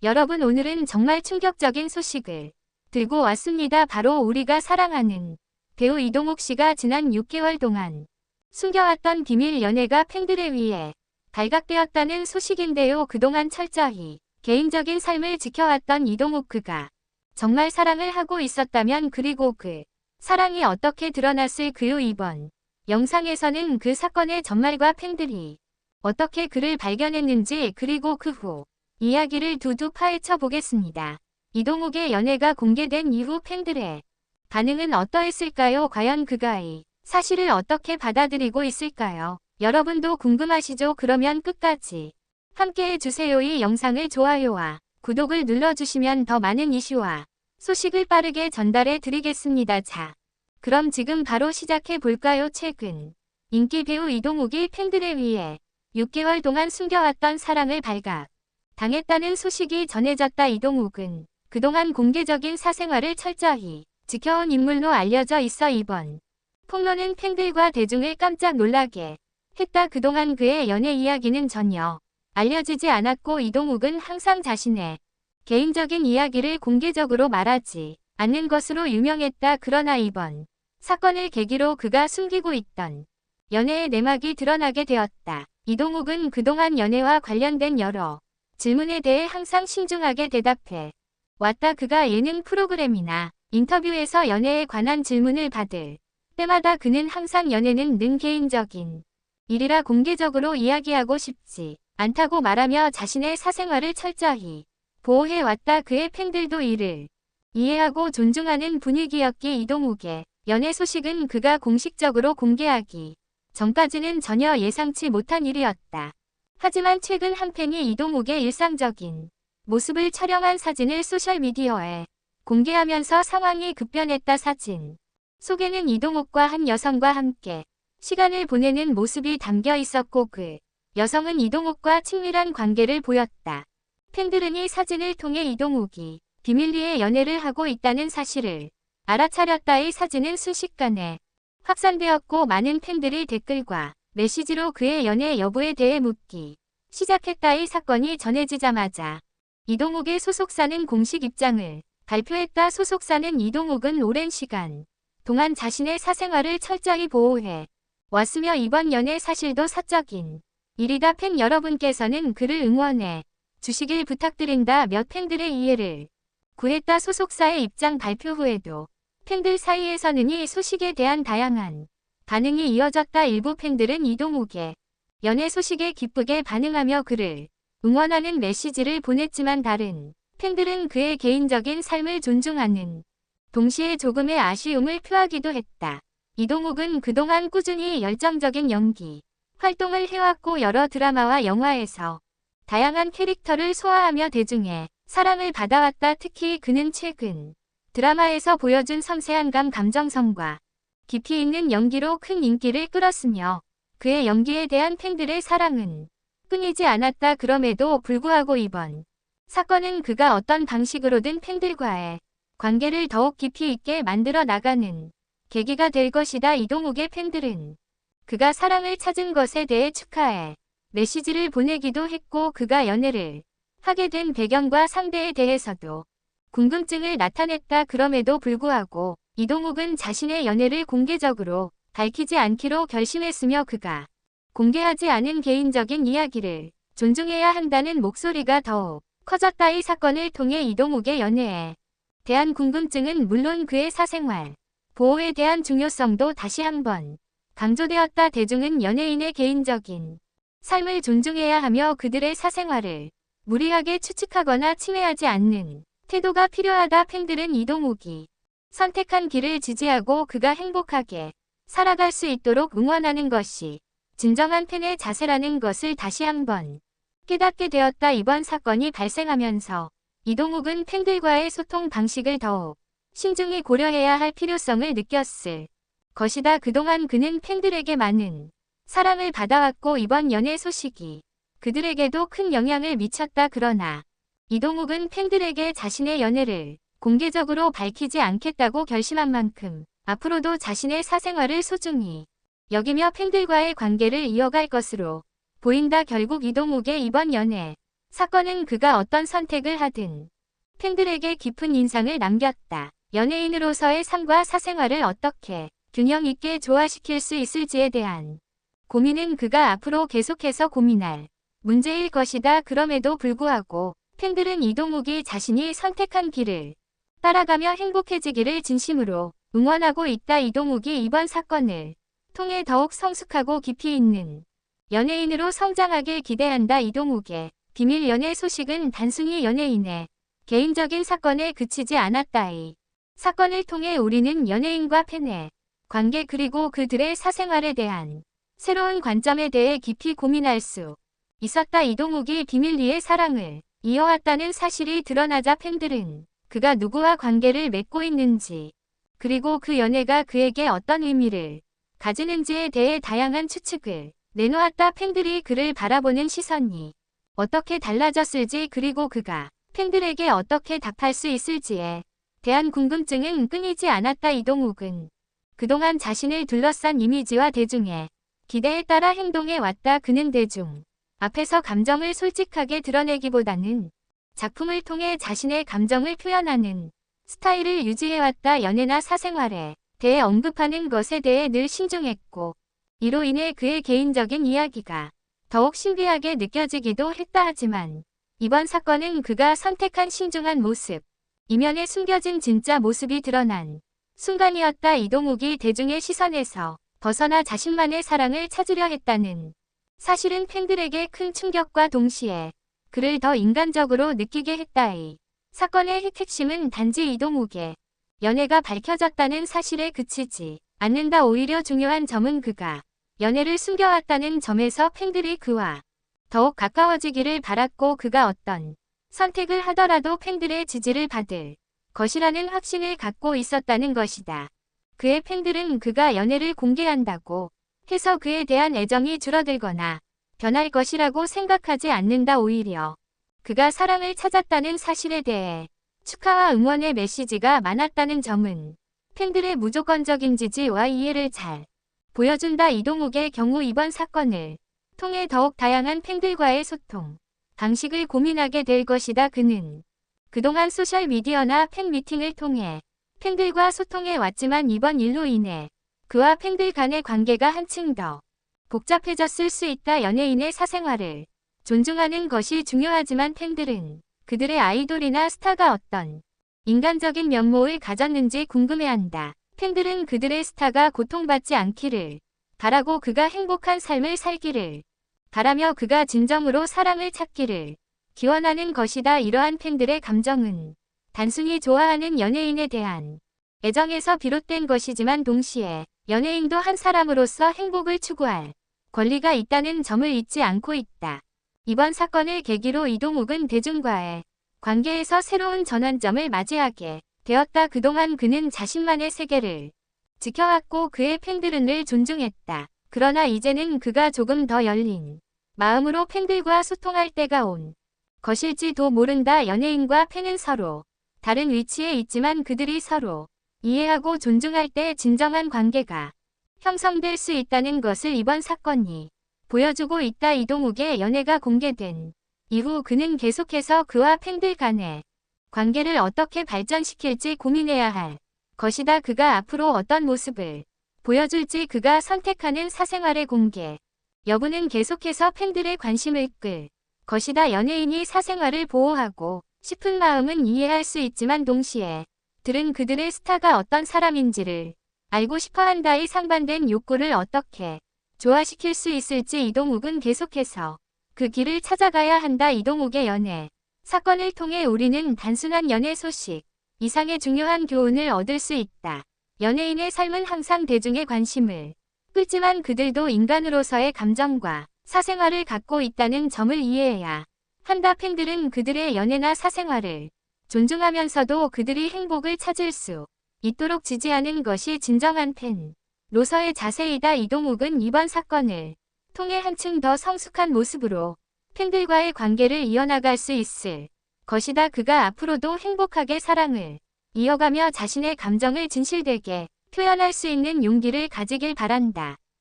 여러분, 오늘은 정말 충격적인 소식을 들고 왔습니다. 바로 우리가 사랑하는 배우 이동욱 씨가 지난 6개월 동안 숨겨왔던 비밀 연애가 팬들에 의해 발각되었다는 소식인데요. 그동안 철저히 개인적인 삶을 지켜왔던 이동욱, 그가 정말 사랑을 하고 있었다면, 그리고 그 사랑이 어떻게 드러났을까요? 이번 영상에서는 그 사건의 전말과 팬들이 어떻게 그를 발견했는지, 그리고 그 후 이야기를 두두 파헤쳐 보겠습니다. 이동욱의 연애가 공개된 이후 팬들의 반응은 어떠했을까요? 과연 그가 이 사실을 어떻게 받아들이고 있을까요? 여러분도 궁금하시죠? 그러면 끝까지 함께 해주세요. 이 영상을 좋아요와 구독을 눌러주시면 더 많은 이슈와 소식을 빠르게 전달해 드리겠습니다. 자, 그럼 지금 바로 시작해 볼까요? 최근 인기 배우 이동욱이 팬들에 의해 6개월 동안 숨겨왔던 사랑을 당했다는 소식이 전해졌다. 이동욱은 그동안 공개적인 사생활을 철저히 지켜온 인물로 알려져 있어 이번 폭로는 팬들과 대중을 깜짝 놀라게 했다. 그동안 그의 연애 이야기는 전혀 알려지지 않았고, 이동욱은 항상 자신의 개인적인 이야기를 공개적으로 말하지 않는 것으로 유명했다. 그러나 이번 사건을 계기로 그가 숨기고 있던 연애의 내막이 드러나게 되었다. 이동욱은 그동안 연애와 관련된 여러 질문에 대해 항상 신중하게 대답해 왔다. 그가 예능 프로그램이나 인터뷰에서 연애에 관한 질문을 받을 때마다 그는 항상 연애는 는 개인적인 일이라 공개적으로 이야기하고 싶지 않다고 말하며 자신의 사생활을 철저히 보호해왔다. 그의 팬들도 이를 이해하고 존중하는 분위기였기에 이동욱의 연애 소식은 그가 공식적으로 공개하기 전까지는 전혀 예상치 못한 일이었다. 하지만 최근 한 팬이 이동욱의 일상적인 모습을 촬영한 사진을 소셜미디어에 공개하면서 상황이 급변했다. 사진 속에는 이동욱과 한 여성과 함께 시간을 보내는 모습이 담겨 있었고, 그 여성은 이동욱과 친밀한 관계를 보였다. 팬들은 이 사진을 통해 이동욱이 비밀리에 연애를 하고 있다는 사실을 알아차렸다. 이 사진은 순식간에 확산되었고, 많은 팬들이 댓글과 메시지로 그의 연애 여부에 대해 묻기 시작했다. 이 사건이 전해지자마자 이동욱의 소속사는 공식 입장을 발표했다. 소속사는 이동욱은 오랜 시간 동안 자신의 사생활을 철저히 보호해 왔으며 이번 연애 사실도 사적인 일이다. 팬 여러분께서는 그를 응원해 주시길 부탁드린다. 몇 팬들의 이해를 구했다. 소속사의 입장 발표 후에도 팬들 사이에서는 이 소식에 대한 다양한 반응이 이어졌다. 일부 팬들은 이동욱의 연애 소식에 기쁘게 반응하며 그를 응원하는 메시지를 보냈지만, 다른 팬들은 그의 개인적인 삶을 존중하는 동시에 조금의 아쉬움을 표하기도 했다. 이동욱은 그동안 꾸준히 열정적인 연기 활동을 해왔고, 여러 드라마와 영화에서 다양한 캐릭터를 소화하며 대중의 사랑을 받아왔다. 특히 그는 최근 드라마에서 보여준 섬세한 감정선과 깊이 있는 연기로 큰 인기를 끌었으며, 그의 연기에 대한 팬들의 사랑은 끊이지 않았다. 그럼에도 불구하고 이번 사건은 그가 어떤 방식으로든 팬들과의 관계를 더욱 깊이 있게 만들어 나가는 계기가 될 것이다. 이동욱의 팬들은 그가 사랑을 찾은 것에 대해 축하해 메시지를 보내기도 했고, 그가 연애를 하게 된 배경과 상대에 대해서도 궁금증을 나타냈다. 그럼에도 불구하고 이동욱은 자신의 연애를 공개적으로 밝히지 않기로 결심했으며, 그가 공개하지 않은 개인적인 이야기를 존중해야 한다는 목소리가 더욱 커졌다. 이 사건을 통해 이동욱의 연애에 대한 궁금증은 물론 그의 사생활 보호에 대한 중요성도 다시 한번 강조되었다. 대중은 연예인의 개인적인 삶을 존중해야 하며 그들의 사생활을 무리하게 추측하거나 침해하지 않는 태도가 필요하다. 팬들은 이동욱이 선택한 길을 지지하고 그가 행복하게 살아갈 수 있도록 응원하는 것이 진정한 팬의 자세라는 것을 다시 한번 깨닫게 되었다. 이번 사건이 발생하면서 이동욱은 팬들과의 소통 방식을 더욱 신중히 고려해야 할 필요성을 느꼈을 것이다. 그동안 그는 팬들에게 많은 사랑을 받아왔고, 이번 연애 소식이 그들에게도 큰 영향을 미쳤다. 그러나 이동욱은 팬들에게 자신의 연애를 공개적으로 밝히지 않겠다고 결심한 만큼 앞으로도 자신의 사생활을 소중히 여기며 팬들과의 관계를 이어갈 것으로 보인다. 결국 이동욱의 이번 연애 사건은 그가 어떤 선택을 하든 팬들에게 깊은 인상을 남겼다. 연예인으로서의 삶과 사생활을 어떻게 균형 있게 조화시킬 수 있을지에 대한 고민은 그가 앞으로 계속해서 고민할 문제일 것이다. 그럼에도 불구하고 팬들은 이동욱이 자신이 선택한 길을 따라가며 행복해지기를 진심으로 응원하고 있다. 이동욱이 이번 사건을 통해 더욱 성숙하고 깊이 있는 연예인으로 성장하길 기대한다. 이동욱의 비밀 연애 소식은 단순히 연예인의 개인적인 사건에 그치지 않았다. 이 사건을 통해 우리는 연예인과 팬의 관계 그리고 그들의 사생활에 대한 새로운 관점에 대해 깊이 고민할 수 있었다. 이동욱이 비밀리에 사랑을 이어왔다는 사실이 드러나자 팬들은 그가 누구와 관계를 맺고 있는지 그리고 그 연애가 그에게 어떤 의미를 가지는지에 대해 다양한 추측을 내놓았다. 팬들이 그를 바라보는 시선이 어떻게 달라졌을지 그리고 그가 팬들에게 어떻게 답할 수 있을지에 대한 궁금증은 끊이지 않았다. 이동욱은 그동안 자신을 둘러싼 이미지와 대중의 기대에 따라 행동해 왔다. 그는 대중 앞에서 감정을 솔직하게 드러내기보다는 작품을 통해 자신의 감정을 표현하는 스타일을 유지해왔다. 연애나 사생활에 대해 언급하는 것에 대해 늘 신중했고 이로 인해 그의 개인적인 이야기가 더욱 신비하게 느껴지기도 했다. 하지만 이번 사건은 그가 선택한 신중한 모습, 이면에 숨겨진 진짜 모습이 드러난 순간이었다. 이동욱이 대중의 시선에서 벗어나 자신만의 사랑을 찾으려 했다는 사실은 팬들에게 큰 충격과 동시에 그를 더 인간적으로 느끼게 했다. 이 사건의 핵심은 단지 이동욱의 연애가 밝혀졌다는 사실에 그치지 않는다. 오히려 중요한 점은 그가 연애를 숨겨왔다는 점에서 팬들이 그와 더욱 가까워지기를 바랐고 그가 어떤 선택을 하더라도 팬들의 지지를 받을 것이라는 확신을 갖고 있었다는 것이다. 그의 팬들은 그가 연애를 공개한다고 해서 그에 대한 애정이 줄어들거나 변할 것이라고 생각하지 않는다. 오히려 그가 사랑을 찾았다는 사실에 대해 축하와 응원의 메시지가 많았다는 점은 팬들의 무조건적인 지지와 이해를 잘 보여준다. 이동욱의 경우 이번 사건을 통해 더욱 다양한 팬들과의 소통 방식을 고민하게 될 것이다. 그는 그동안 소셜미디어나 팬미팅을 통해 팬들과 소통해 왔지만 이번 일로 인해 그와 팬들 간의 관계가 한층 더 복잡해졌을 수 있다. 연예인의 사생활을 존중하는 것이 중요하지만 팬들은 그들의 아이돌이나 스타가 어떤 인간적인 면모를 가졌는지 궁금해한다. 팬들은 그들의 스타가 고통받지 않기를 바라고 그가 행복한 삶을 살기를 바라며 그가 진정으로 사랑을 찾기를 기원하는 것이다. 이러한 팬들의 감정은 단순히 좋아하는 연예인에 대한 애정에서 비롯된 것이지만 동시에 연예인도 한 사람으로서 행복을 추구할 권리가 있다는 점을 잊지 않고 있다. 이번 사건을 계기로 이동욱은 대중과의 관계에서 새로운 전환점을 맞이하게 되었다. 그동안 그는 자신만의 세계를 지켜왔고 그의 팬들은 늘 존중했다. 그러나 이제는 그가 조금 더 열린 마음으로 팬들과 소통할 때가 온 것일지도 모른다. 연예인과 팬은 서로 다른 위치에 있지만 그들이 서로 이해하고 존중할 때 진정한 관계가 형성될 수 있다는 것을 이번 사건이 보여주고 있다. 이동욱의 연애가 공개된 이후 그는 계속해서 그와 팬들 간의 관계를 어떻게 발전시킬지 고민해야 할 것이다. 그가 앞으로 어떤 모습을 보여줄지 그가 선택하는 사생활의 공개 여부는 계속해서 팬들의 관심을 끌 것이다. 연예인이 사생활을 보호하고 싶은 마음은 이해할 수 있지만 동시에 들은 그들의 스타가 어떤 사람인지를 알고 싶어한다의 상반된 욕구를 어떻게 조화시킬 수 있을지 이동욱은 계속해서 그 길을 찾아가야 한다. 이동욱의 연애 사건을 통해 우리는 단순한 연애 소식 이상의 중요한 교훈을 얻을 수 있다. 연예인의 삶은 항상 대중의 관심을 끌지만 그들도 인간으로서의 감정과 사생활을 갖고 있다는 점을 이해해야 한다. 팬들은 그들의 연애나 사생활을 존중하면서도 그들이 행복을 찾을 수 있도록 지지하는 것이 진정한 팬로서의 자세이다. 이동욱은 이번 사건을 통해 한층 더 성숙한 모습으로 팬들과의 관계를 이어나갈 수 있을 것이다. 그가 앞으로도 행복하게 사랑을 이어가며 자신의 감정을 진실되게 표현할 수 있는 용기를 가지길 바란다.